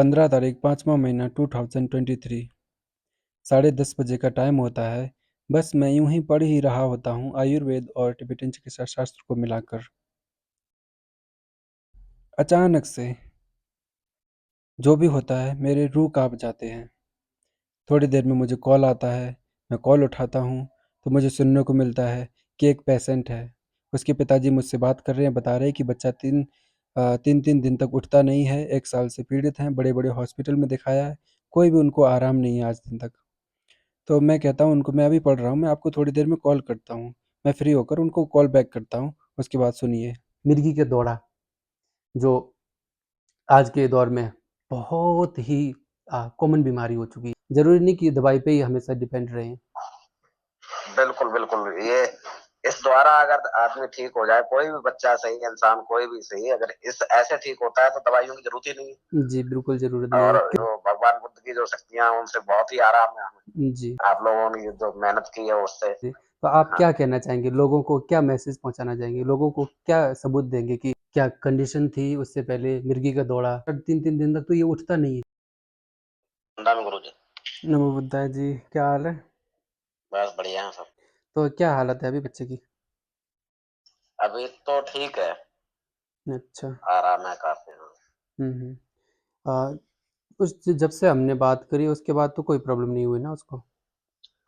15 तारीख 5वां महीना 2023 10:30 बजे का टाइम होता है। बस मैं यूं ही पढ़ ही रहा होता हूँ आयुर्वेद और तिब्बतन चिकित्सा शास्त्र को मिलाकर। अचानक से जो भी होता है मेरे रूह कांप जाते हैं। थोड़ी देर में मुझे कॉल आता है। मैं कॉल उठाता हूँ तो मुझे सुनने को मिलता है कि एक पेशेंट है। उसके पिताजी मुझसे बात कर रहे हैं, बता रहे हैं कि बच्चा तीन तीन दिन तक उठता नहीं है, 1 साल से पीड़ित हैं, बड़े बड़े हॉस्पिटल में दिखाया है, कोई भी उनको आराम नहीं है आज दिन तक। तो मैं कहता हूँ उनको, मैं अभी पढ़ रहा हूँ, मैं आपको थोड़ी देर में कॉल करता हूँ। मैं फ्री होकर उनको कॉल बैक करता हूँ। उसके बाद सुनिए। मिर्गी के दौरा, जो आज के दौर में बहुत ही कॉमन बीमारी हो चुकी है। जरूरी नहीं कि दवाई पे ही हमेशा डिपेंड रहें। बिल्कुल बिल्कुल, ये इस द्वारा अगर आदमी ठीक हो जाए, कोई भी बच्चा सही, इंसान कोई भी सही, अगर इस ऐसे ठीक होता है तो दवाइयों की जरूरत ही नहीं है। जी, बिल्कुल ज़रूरत नहीं और है। जो भगवान बुद्ध की जो शक्तियां हैं उनसे बहुत ही आराम है हमें। जी, आप लोगों ने जो मेहनत की है उससे। जी। तो आप हाँ, क्या कहना चाहेंगे? लोगों को क्या मैसेज पहुँचाना चाहेंगे? लोगों को क्या सबूत देंगे कि क्या कंडीशन थी उससे पहले मिर्गी का दौरा? 3-3 दिन तक तो ये उठता नहीं है। धन गुरु जी। नमो बुद्धाय जी, क्या हाल है? बस बढ़िया है सब। तो क्या हालत है अभी बच्चे की? अभी तो ठीक है, अच्छा। आराम है काफी। हुँ, हुँ। अ, उस जब से हमने बात करी उसके बाद तो कोई प्रॉब्लम नहीं हुई ना उसको?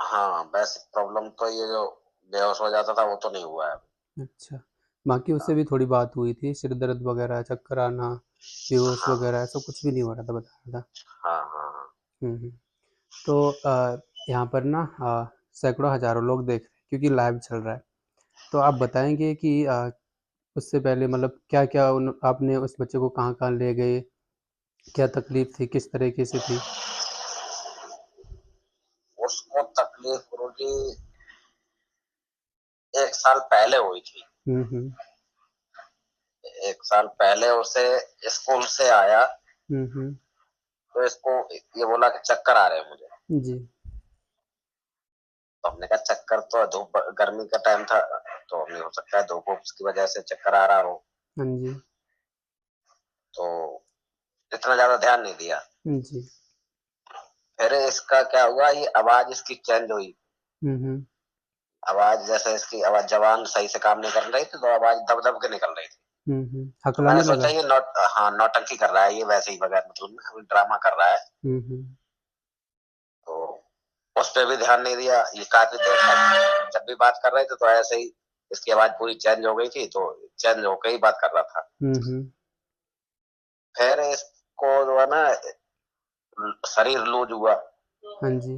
हाँ, बस प्रॉब्लम तो ये जो बेहोश हो जाता था वो तो नहीं हुआ है अभी। अच्छा। बाकी उससे भी थोड़ी बात हुई थी, सिर दर्द वगैरह, चक्कर आना, बेहोश हाँ वगैरह ऐसा कुछ भी नहीं हो रहा था, बता रहा था। हाँ हाँ हाँ। हुँ, हुँ। तो यहाँ पर ना सैकड़ों हज़ारों लोग देख रहे हैं क्योंकि लाइव चल रहा है। तो आप बताएँगे कि उससे पहले मतलब क्या-क्या उन आपने उस बच्चे को कहाँ-कहाँ ले गए? क्या तकलीफ़ थी? किस तरीके से थी? उसको तकलीफ गुरुजी 1 साल पहले हुई थी। हुँ, हुँ। 1 साल पहले उसे स्कूल से आया हुँ, हुँ। तो इसको ये बोला कि चक्कर आ रहे हैं मुझे। जी। तो हमने कहा चक्कर तो धूप, गर्मी का टाइम था तो नहीं हो सकता है, धूप की वजह से चक्कर आ रहा हो। हाँ जी। तो इतना ज्यादा ध्यान नहीं दिया। जी। फिर इसका क्या हुआ, ये आवाज इसकी चेंज हुई। हुँ, हुँ। आवाज जैसे इसकी आवाज, जबान सही से काम नहीं कर रही थी तो आवाज दब दब के निकल रही थी। हुँ, हुँ। तो मैंने हकलाने सोचा लगा? ये नौटंकी कर रहा है, ये वैसे ही बगैर मतलब में ड्रामा कर रहा है। हुँ, हुँ। तो उस पे भी ध्यान नहीं दिया। ये काफी देर तक जब भी बात कर रहे थे तो ऐसे ही इसकी आवाज पूरी चेंज हो गई थी, तो चेंज होकर ही बात कर रहा था। हुँ, हुँ। फिर इसको जो है ना शरीर लूज हुआ। हाँ जी।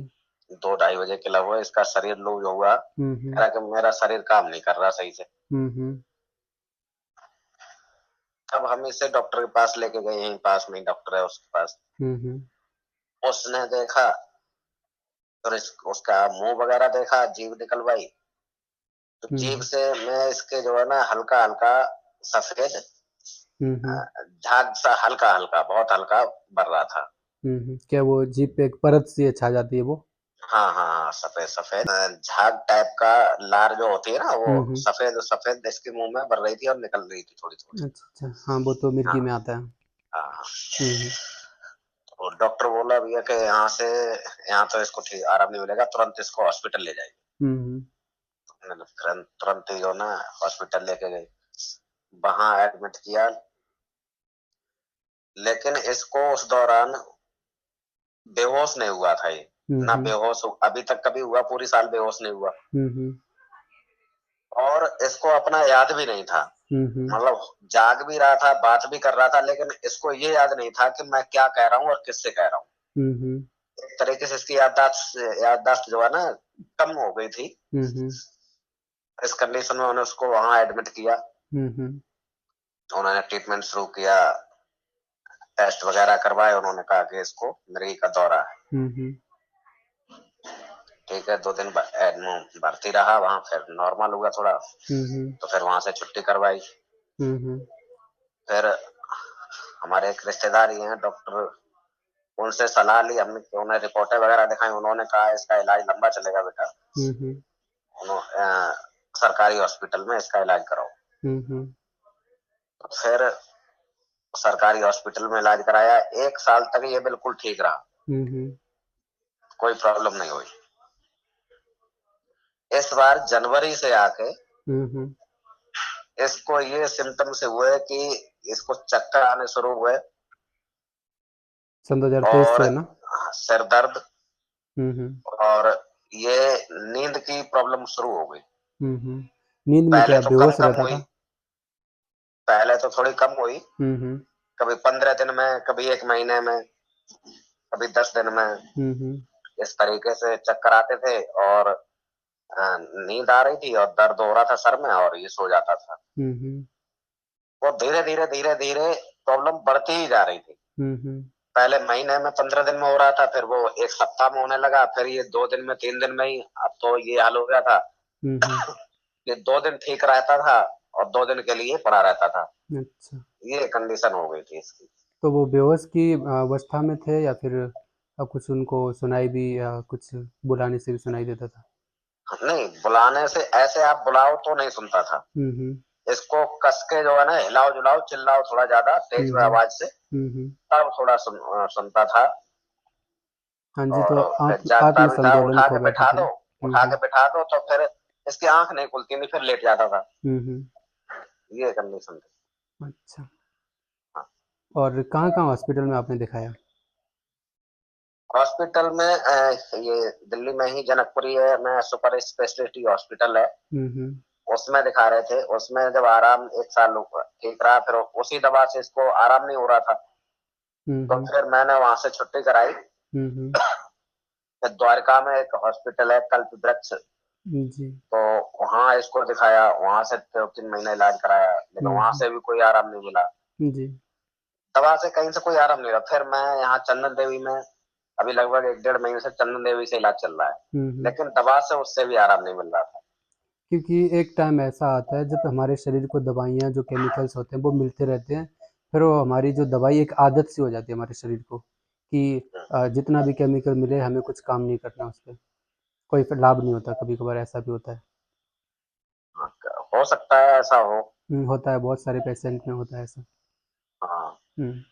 2-2:30 बजे के लगभग इसका शरीर लूज हुआ। हुँ, कह हुँ। रहा कि मेरा शरीर काम नहीं कर रहा सही से। हुँ, हुँ। तब हम इसे डॉक्टर के पास लेके गए, यहीं पास में ही डॉक्टर है उसके पास। हुँ, हुँ। उसने देखा और उसका मुंह वगैरह देखा, जीभ निकलवाई। तो हुँ, जीभ हुँ। से मैं इसके जो है ना हल्का हल्का सफेद हुँ, हुँ। झाग सा, हल्का हल्का, बहुत हल्का बढ़ रहा था। हुँ, हुँ। क्या वो जीभ पे एक परत सी छा जाती है वो? हाँ हाँ हाँ, सफेद सफेद झाग टाइप का लार जो होती है ना, वो हुँ, हुँ। सफेद सफेद इसके मुंह में भर रही थी और निकल रही थी थोड़ी थोड़ी। अच्छा, अच्छा। हाँ, वो तो मिर्गी हाँ में आता है। हाँ हाँ। हुँ, हुँ। तो डॉक्टर बोला भैया कि यहाँ तो इसको ठीक आराम नहीं मिलेगा, तुरंत इसको हॉस्पिटल ले जाइए। हुँ, हुँ। मैंने तुरंत तुरंत ही जो ना हॉस्पिटल लेके गए, वहां एडमिट किया। लेकिन इसको उस दौरान बेहोश नहीं हुआ था ये। हुँ, ना हुँ। बेहोश अभी तक कभी हुआ, पूरी साल बेहोश नहीं हुआ। हुँ, हुँ। और इसको अपना याद भी नहीं था। हुँ, हुँ। मतलब जाग भी रहा था, बात भी कर रहा था, लेकिन इसको ये याद नहीं था कि मैं क्या कह रहा हूँ और किससे कह रहा हूँ। हुँ, हुँ। एक तरीके से इसकी याददाश्त जो है ना कम हो गई थी। हुँ, हुँ। इस कंडीशन में उन्होंने उसको वहां एडमिट किया। हुँ, हुँ। उन्होंने ट्रीटमेंट शुरू किया, टेस्ट वगैरह करवाए। उन्होंने कहा कि इसको मृगी का दौरा है। हुँ, हुँ। ठीक है, 2 दिन भर्ती रहा वहां, फिर नॉर्मल हुआ थोड़ा। हुँ, हुँ। तो फिर वहां से छुट्टी करवाई। हुँ, हुँ। फिर हमारे एक रिश्तेदार ही हैं डॉक्टर, उनसे सलाह ली हमने, उन्हें रिपोर्टें वगैरह दिखाई। उन्होंने कहा इसका इलाज लंबा चलेगा बेटा, हुँ, हुँ। सरकारी हॉस्पिटल में इसका इलाज कराओ। हुँ, हुँ। तो फिर सरकारी हॉस्पिटल में इलाज कराया, 1 साल तक ये बिल्कुल ठीक रहा, कोई प्रॉब्लम नहीं हुई। इस बार जनवरी से आके इसको ये सिम्टम्स हुए कि इसको चक्कर आने शुरू हुए सन 2023 और से है ना? सिर दर्द हम्म और ये नींद की प्रॉब्लम शुरू हो गई। नींद में पहले क्या तो कम बेहोश कम रहता हुई, था? पहले तो थोड़ी कम हुई, हम्म कभी 15 दिन में, कभी 1 महीने में, कभी 10 दिन में, हम्म इस तरीके से चक्कर आते थे और नींद आ रही थी और दर्द हो रहा था सर में और ये सो जाता था। हम्म वो धीरे धीरे धीरे धीरे प्रॉब्लम बढ़ती ही जा रही थी। हम्म पहले महीने में 15 दिन में हो रहा था, फिर वो 1 सप्ताह में होने लगा, फिर ये 2 दिन में 3 दिन में ही। अब तो ये हाल हो गया था हम्म कि 2 दिन ठीक रहता था और 2 दिन के लिए पड़ा रहता था। अच्छा, ये कंडीशन हो गई थी इसकी। तो वो बेहोश की अवस्था में थे या फिर कुछ उनको सुनाई भी, या कुछ बुलाने से भी सुनाई देता था? नहीं, बुलाने से ऐसे आप बुलाओ तो नहीं सुनता था। हम्म इसको कस के जो है ना, हिलाओ जुलाओ, चिल्लाओ थोड़ा ज्यादा तेज में हम्म आवाज से, हम्म तब थोड़ा सुनता था। हाँ जी, तो और फिर जागता भी था, आत्मसंतोलन खो बैठा था ना? उठा के बिठा दो तो फिर इसकी आंख नहीं खुलती, नहीं फिर लेट जाता था। हम्म। ये कंडीशन थी। अच्छा, हाँ। और कहाँ-कहाँ हॉस्पिटल में आपने दिखाया? हॉस्पिटल में ये दिल्ली में ही जनकपुरी है, में सुपर स्पेशलिटी हॉस्पिटल है, हम्म उसमें दिखा रहे थे। उसमें जब आराम 1 साल ठीक रहा, फिर उसी दवा से इसको आराम नहीं हो रहा था, तो हम्म फिर मैंने वहां से छुट्टी कराई। हम्म फिर द्वारका में एक हॉस्पिटल है कल्प वृक्ष, जी। तो वहां इसको दिखाया, वहां से 3 महीने इलाज कराया, लेकिन वहां हम्म से भी कोई आराम नहीं मिला। जी। दवा से कहीं से कोई आराम नहीं रहा। फिर मैं यहाँ चंदन देवी में अभी लगभग 1 डेढ़ महीने से चंदन देवी से इलाज चल रहा है, हम्म। लेकिन दवा से उससे भी आराम नहीं मिल रहा था। क्योंकि एक टाइम ऐसा आता है जब हमारे शरीर को दवाइयाँ, जो केमिकल्स होते हैं वो मिलते रहते हैं, फिर वो हमारी जो दवाई एक आदत सी हो जाती है हमारे शरीर को, कि जितना भी केमिकल मिले हमें कुछ काम नहीं करना उस पर, कोई फिर लाभ नहीं होता, कभी कभार ऐसा भी होता है। हो सकता है ऐसा हो। होता है, बहुत सारे पेशेंट में होता है ऐसा। हाँ। हम्म।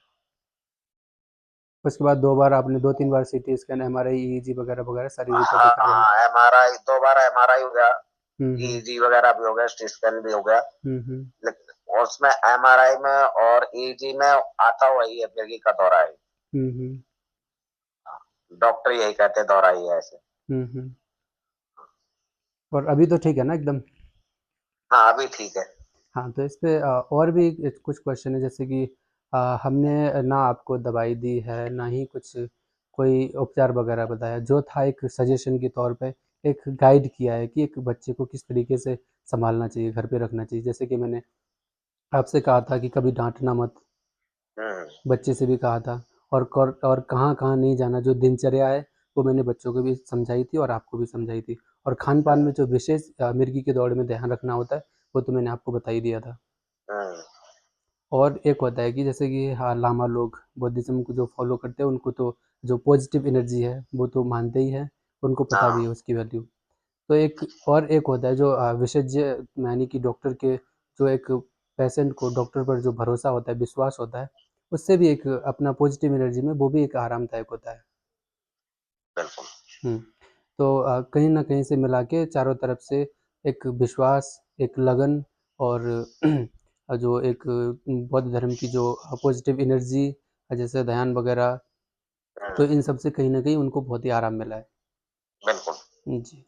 उसके बाद 2 बार आपने, 2-3 बार सीटी स्कैन, एमआरआई, ईईजी वगैरह वगैरह सारी रिपोर्टें हाँ करवाई? हाँ, एमआरआई 2 बार एमआरआई हो गया, हम्म ईजी वगैरह भी हो गया, सिटी स्कैन भी हो गया, हम्म लेकिन उसमें एमआरआई में और ईजी में आता वही है, मिर्गी का दौरा है। हम्म डॉक्टर यही कहते हैं, दौरा ही है ऐसे। हम्म। और अभी तो ठीक है ना एकदम? हाँ, अभी ठीक है। हाँ, तो इस पे और भी कुछ क्वेश्चन है, जैसे कि हमने ना आपको दवाई दी है, ना ही कुछ कोई उपचार वगैरह बताया, जो था एक सजेशन के तौर पे, एक गाइड किया है कि एक बच्चे को किस तरीके से संभालना चाहिए, घर पे रखना चाहिए। जैसे कि मैंने आपसे कहा था कि कभी डांटना मत, हम्म। बच्चे से भी कहा था, और कहाँ कहाँ नहीं जाना, जो दिनचर्या है वो मैंने बच्चों को भी समझाई थी और आपको भी समझाई थी। और खान पान में जो विशेष मिर्गी के दौड़ में ध्यान रखना होता है, वो तो मैंने आपको बता ही दिया था। हम्म। और एक होता है कि जैसे कि हाँ, लामा लोग बुद्धिज़्म को जो फॉलो करते हैं, उनको तो जो पॉजिटिव एनर्जी है वो तो मानते ही हैं, उनको पता भी है हाँ, उसकी वैल्यू। तो एक होता है जो विशेषज्ञ, यानी कि डॉक्टर के, जो एक पेशेंट को डॉक्टर पर जो भरोसा होता है, विश्वास होता है, उससे भी एक अपना पॉजिटिव एनर्जी में वो भी एक आरामदायक होता है। बिल्कुल। हुँ। तो कहीं न कहीं से मिला के चारों तरफ से एक विश्वास, एक लगन, और जो एक बौद्ध धर्म की जो पॉजिटिव एनर्जी, जैसे ध्यान वगैरह, तो इन सब से कहीं न कहीं उनको बहुत ही आराम मिला है। बिल्कुल। जी।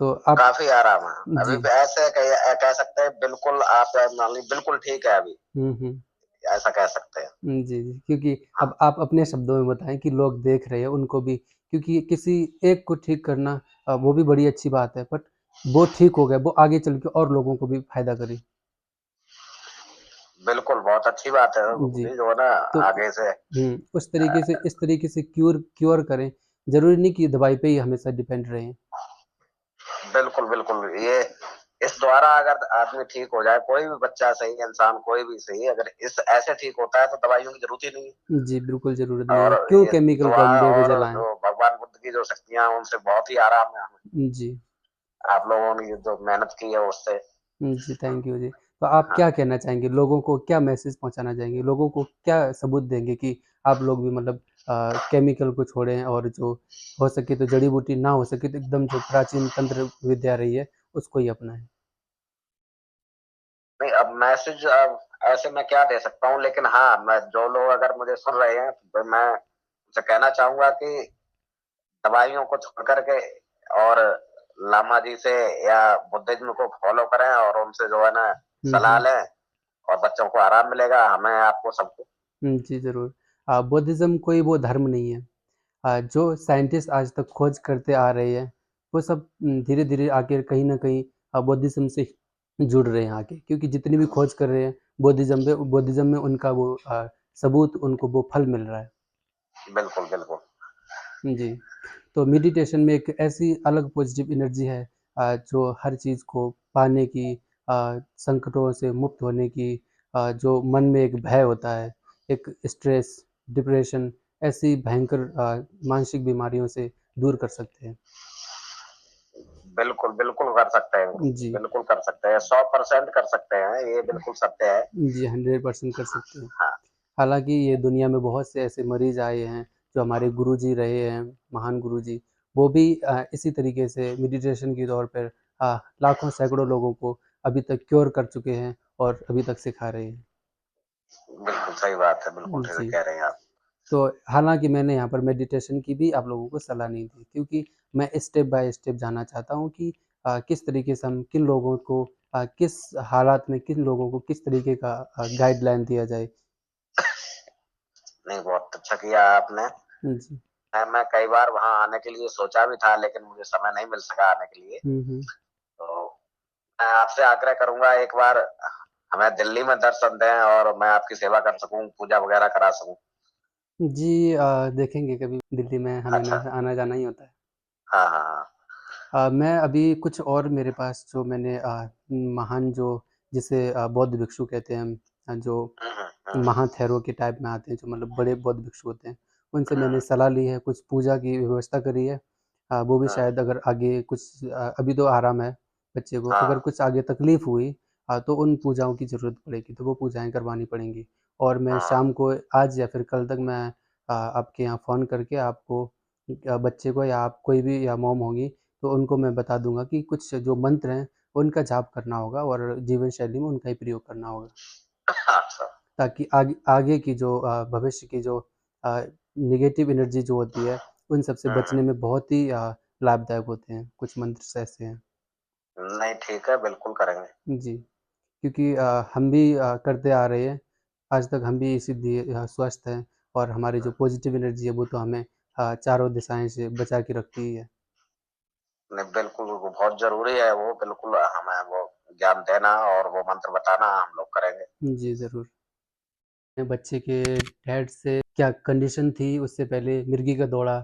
तो आप। काफी आराम है। अभी जी। भी ऐसे कह सकते हैं, बिल्कुल आप मान ली बिल्कुल ठीक है अभी, हुँ। ऐसा कह सकते हैं। जी, जी। क्योंकि हाँ। अब आप अपने शब्दों में बताएँ कि लोग देख रहे हैं, उनको भी, क्योंकि किसी एक को ठीक करना वो भी बड़ी अच्छी बात है, बट वो ठीक हो गया, वो आगे चल के और लोगों को भी फ़ायदा करे। बिल्कुल, बहुत अच्छी बात है, जी। भी जो है ना, तो आगे से। उस तरीके से, इस तरीके से क्योर क्योर करें। ज़रूरी नहीं कि दवाई पे ही हमेशा डिपेंड रहें। बिल्कुल बिल्कुल, ये इस द्वारा अगर आदमी ठीक हो जाए, कोई भी बच्चा सही, इंसान कोई भी सही, अगर इस ऐसे ठीक होता है तो दवाइयों की जरूरत ही नहीं है। जी, बिल्कुल ज़रूरत नहीं और है। क्यों ये केमिकल को दुआ हम और बेवजह लाएँ? जो भगवान बुद्ध की जो शक्तियां हैं, उनसे बहुत ही आराम है हमें। जी। आप लोगों ने जो मेहनत की है उससे। जी, थैंक यू जी। तो आप हाँ। क्या कहना चाहेंगे? लोगों को क्या मैसेज पहुँचाना चाहेंगे? लोगों को क्या सबूत देंगे कि आप लोग भी मतलब केमिकल को छोड़ें और जो हो सके तो जड़ी-बूटी, ना हो सके तो एकदम जो प्राचीन तंत्र विद्या रही है, उसको ही अपनाएँ? नहीं, अब मैसेज अब ऐसे मैं क्या दे सकता हूँ, लेकिन हाँ, मैं जो लोग अगर मुझे सुन रहे हैं, तो मैं उनसे कहना चाहूँगा कि दवाइयों को छोड़ कर के और लामा जी से या बुद्धिज्म को फॉलो करें और उनसे जो है ना हुँ, सलाह हुँ। लें, और बच्चों को आराम मिलेगा, हमें, आपको, सबको। जी, ज़रूर। बुद्धिज़्म कोई वो धर्म नहीं है। जो साइंटिस्ट आज तक खोज करते आ रहे हैं, वो सब धीरे-धीरे आके कहीं न कहीं बुद्धिज़्म से जुड़ रहे हैं आके, क्योंकि जितनी भी खोज कर रहे हैं बुद्धिज़्म में उनका वो सबूत, उनको वो फल मिल रहा है। बिल्कुल, बिल्कुल। जी, तो मेडिटेशन में एक ऐसी अलग पॉज़िटिव एनर्जी है जो हर चीज़ को पाने की, संकटों से मुक्त होने की, जो मन में एक भय होता है, एक स्ट्रेस, डिप्रेशन, ऐसी भयंकर मानसिक बीमारियों से दूर कर सकते हैं। बिल्कुल, बिल्कुल कर सकते हैं। जी। बिल्कुल कर सकते हैं, 100% कर सकते हैं, ये बिल्कुल सत्य है। जी, 100% कर सकते हैं। हाँ। हालाँकि ये दुनिया में बहुत से ऐसे मरीज़ आए हैं, जो हमारे गुरुजी रहे हैं, महान गुरुजी, वो भी इसी तरीके से मेडिटेशन के तौर पर लाखों सैकड़ों लोगों को अभी तक क्योर कर चुके हैं और अभी तक सिखा रहे हैं। बिल्कुल सही बात है, बिल्कुल ठीक जी, कह रहे हैं आप। तो हालाँकि मैंने यहाँ पर मेडिटेशन की भी आप लोगों को सलाह नहीं दी, क्योंकि मैं स्टेप बाय स्टेप जानना चाहता हूँ कि किस तरीके से हम किन लोगों को किस हालात में किन लोगों को किस तरीके का गाइडलाइन दिया जाए। नहीं, बहुत अच्छा किया आपने। जी। मैं कई बार वहाँ आने के लिए सोचा भी था, लेकिन मुझे समय नहीं मिल सका आने के लिए। हुँ, हुँ। तो मैं आपसे आग्रह करूँगा, एक बार हमें दिल्ली में दर्शन दें और मैं आपकी सेवा कर सकूँ, पूजा वगैरह करा सकूँ। जी, देखेंगे कभी दिल्ली में हमें ना अच्छा। आना-जाना ही होता है। हाँ, हाँ, हाँ। मैं अभी कुछ और मेरे पास जो मैंने महान जो जिसे बौद्ध भिक्षु कहते हैं हम, जो हुँ, हुँ, हुँ, महाथेरो के टाइप में आते हैं, जो मतलब बड़े बौद्ध भिक्षु होते हैं, उनसे मैंने हुँ, सलाह ली है, कुछ पूजा की व्यवस्था करी है। वो भी हुँ। शायद अगर आगे कुछ अभी तो आराम है बच्चे को, अगर हाँ, कुछ आगे तकलीफ़ हुई तो उन पूजाओं की ज़रूरत पड़ेगी, तो वो पूजाएँ करवानी पड़ेंगी। और मैं हाँ। शाम को आज या फिर कल तक मैं आपके यहाँ फ़ोन करके आपको बच्चे को या आप कोई भी या मॉम होगी, तो उनको मैं बता दूँगा कि कुछ जो मंत्र हैं, उनका जाप करना होगा और जीवन शैली में उनका ही प्रयोग करना होगा। अच्छा। ताकि आगे आगे की जो भविष्य की जो अ, नेगेटिव एनर्जी जो होती है, उन सब से हुँ, बचने हुँ। में बहुत ही लाभदायक होते हैं। कुछ मंत्र ऐसे हैं। नहीं, ठीक है, बिल्कुल करेंगे। जी, क्योंकि हम भी करते आ रहे हैं। आज तक हम भी इसीलिए स्वस्थ हैं और हमारी जो पॉज़िटिव एनर्जी है, वो तो हमें चारों दिशाएँ से बचा के रखती ही है। नहीं, बिल्कुल, वो बहुत ज़रूरी है वो, बिल्कुल हमें वो ज्ञान देना और वो मंत्र बताना हम लोग करेंगे। जी, ज़रूर। बच्चे के डैड से क्या कंडीशन थी उससे पहले मिर्गी का दौरा।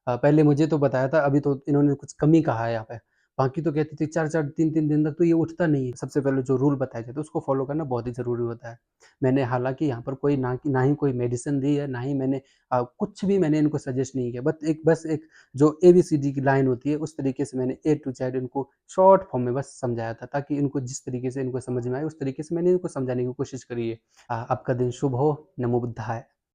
पहले मुझे तो बताया था, अभी तो इन्होंने कुछ कम ही कहा है यहाँ पे। बाकी तो कहती थी 4-4 3-3 दिन तक तो ये उठता नहीं है। सबसे पहले जो रूल बताए थे तो उसको फ़ॉलो करना बहुत ही ज़रूरी होता है। मैंने हालाँकि यहाँ पर कोई ना ही कोई मेडिसिन दी है, ना ही मैंने कुछ भी मैंने इनको सजेस्ट नहीं किया। बस एक जो एबीसीडी की लाइन होती है उस तरीके से मैंने ए टू ज़ेड इनको शॉर्ट फॉर्म में बस समझाया था, ताकि इनको जिस तरीके से इनको समझ में आए उस तरीके से मैंने इनको समझाने की कोशिश करी है। आपका दिन शुभ हो। नमो बुद्धाय।